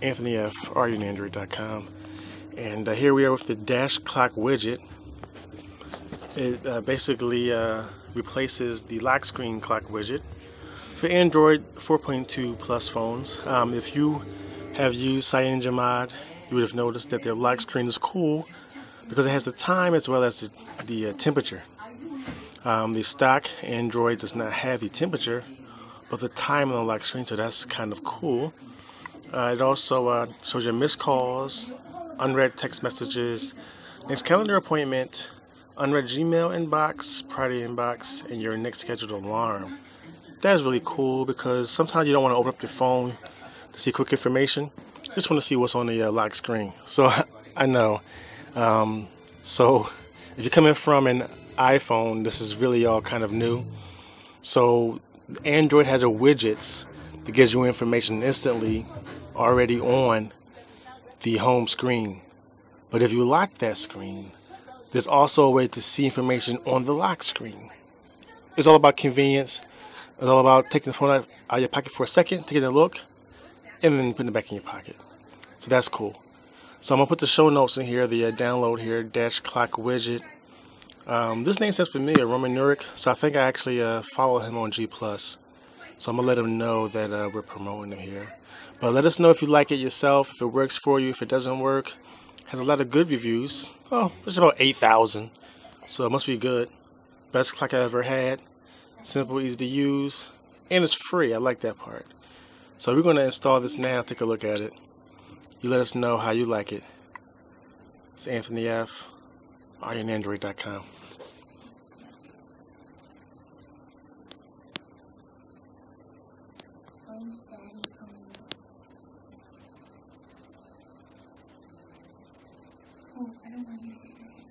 Anthony F. RUnandroid.com, and here we are with the dash clock widget. It basically replaces the lock screen clock widget for Android 4.2 plus phones. If you have used CyanogenMod, you would have noticed that their lock screen is cool because it has the time as well as the temperature. The stock Android does not have the temperature, but the time on the lock screen, so that's kind of cool. It also shows your missed calls, unread text messages, next calendar appointment, unread Gmail inbox, priority inbox, and your next scheduled alarm. That is really cool because sometimes you don't want to open up your phone to see quick information. You just want to see what's on the lock screen. So I know. So if you're coming from an iPhone, this is really all kind of new. So Android has a widgets that gives you information instantly already on the home screen. But if you lock that screen, there's also a way to see information on the lock screen. It's all about convenience. It's all about taking the phone out of your pocket for a second, taking a look, and then putting it back in your pocket. So that's cool. So I'm going to put the show notes in here, the download here, dash clock widget. This name sounds familiar, Roman Nurik, so I think I actually follow him on G+. So I'm going to let him know that we're promoting him here. But let us know if you like it yourself, if it works for you, if it doesn't work. It has a lot of good reviews. Oh, there's about 8,000. So it must be good. Best clock I ever had. Simple, easy to use. And it's free. I like that part. So we're going to install this now. Take a look at it. You let us know how you like it. It's Anthony F. RUnandroid.com. Oh, I don't want you to